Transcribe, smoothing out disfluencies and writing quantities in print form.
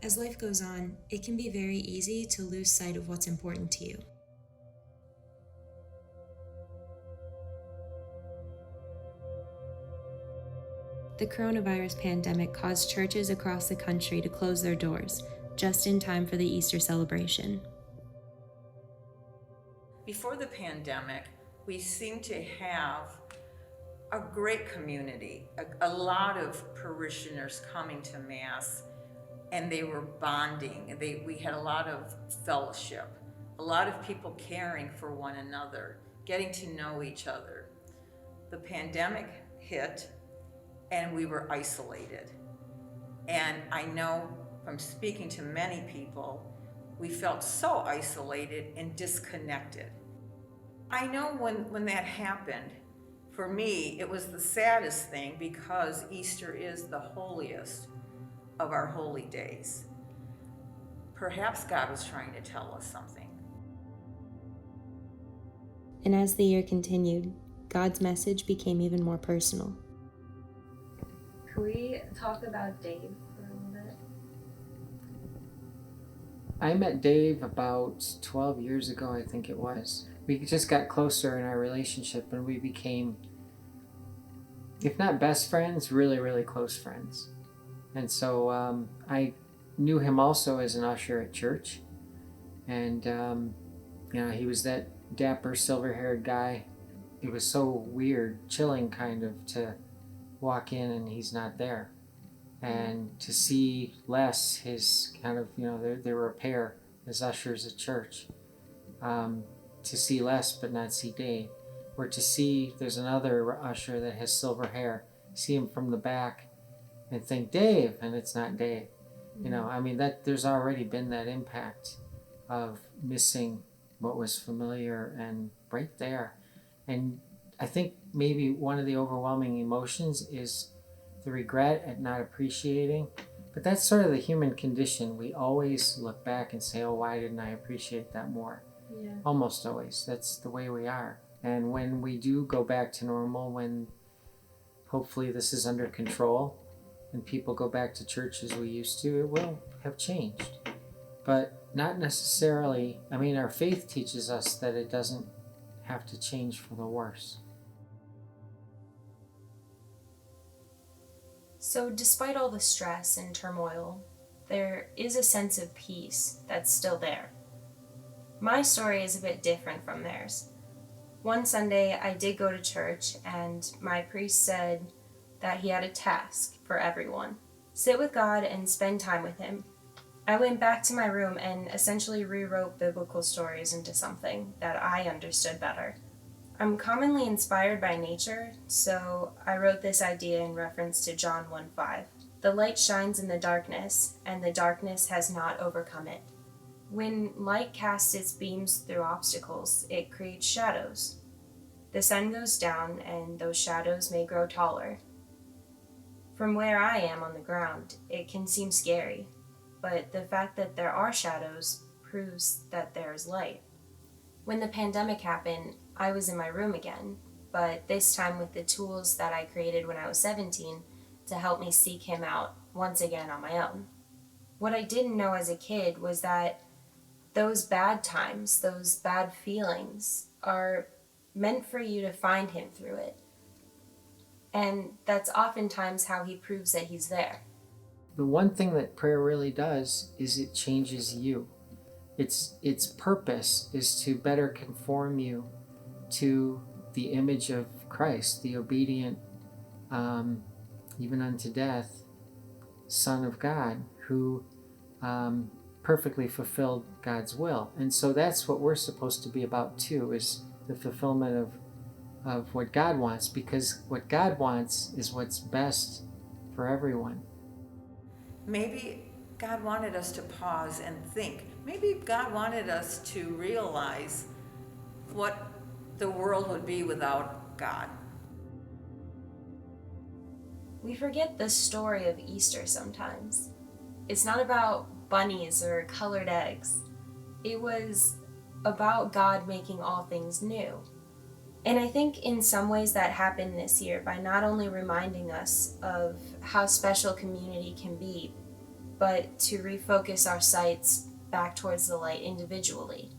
As life goes on, it can be very easy to lose sight of what's important to you. The coronavirus pandemic caused churches across the country to close their doors, just in time for the Easter celebration. Before the pandemic, we seemed to have a great community, a lot of parishioners coming to Mass, and they were bonding. We had a lot of fellowship, a lot of people caring for one another, getting to know each other. The pandemic hit, and we were isolated. And I know from speaking to many people, we felt so isolated and disconnected. I know when that happened, for me, it was the saddest thing because Easter is the holiest of our holy days. Perhaps God was trying to tell us something. And as the year continued, God's message became even more personal. Can we talk about Dave for a little bit? I met Dave about 12 years ago, I think it was. We just got closer in our relationship and we became, if not best friends, really, really close friends. And so I knew him also as an usher at church. And, he was that dapper, silver-haired guy. It was so weird, chilling kind of, to walk in and he's not there. And to see Les, his kind of, they were a pair as ushers at church. To see Les but not see Dave. Or to see there's another usher that has silver hair, see him from the back and think Dave, and it's not Dave. That there's already been that impact of missing what was familiar and right there. And I think maybe one of the overwhelming emotions is the regret at not appreciating. But that's sort of the human condition. We always look back and say, oh, why didn't I appreciate that more? Yeah. Almost always. That's the way we are. And when we do go back to normal, when hopefully this is under control and people go back to church as we used to, it will have changed. But not necessarily. Our faith teaches us that it doesn't have to change for the worse. So, despite all the stress and turmoil, there is a sense of peace that's still there. My story is a bit different from theirs. One Sunday, I did go to church, and my priest said that he had a task for everyone: sit with God and spend time with Him. I went back to my room and essentially rewrote biblical stories into something that I understood better. I'm commonly inspired by nature, so I wrote this idea in reference to John 1:5. The light shines in the darkness, and the darkness has not overcome it. When light casts its beams through obstacles, it creates shadows. The sun goes down, and those shadows may grow taller. From where I am on the ground, it can seem scary, but the fact that there are shadows proves that there is light. When the pandemic happened, I was in my room again, but this time with the tools that I created when I was 17 to help me seek Him out once again on my own. What I didn't know as a kid was that those bad times, those bad feelings, are meant for you to find Him through it. And that's oftentimes how He proves that He's there. The one thing that prayer really does is it changes you. Its purpose is to better conform you to the image of Christ, the obedient, even unto death, Son of God, who perfectly fulfilled God's will. And so that's what we're supposed to be about too, is the fulfillment of what God wants, because what God wants is what's best for everyone. Maybe God wanted us to pause and think. Maybe God wanted us to realize what the world would be without God. We forget the story of Easter sometimes. It's not about bunnies or colored eggs. It was about God making all things new. And I think in some ways that happened this year by not only reminding us of how special community can be, but to refocus our sights back towards the light individually.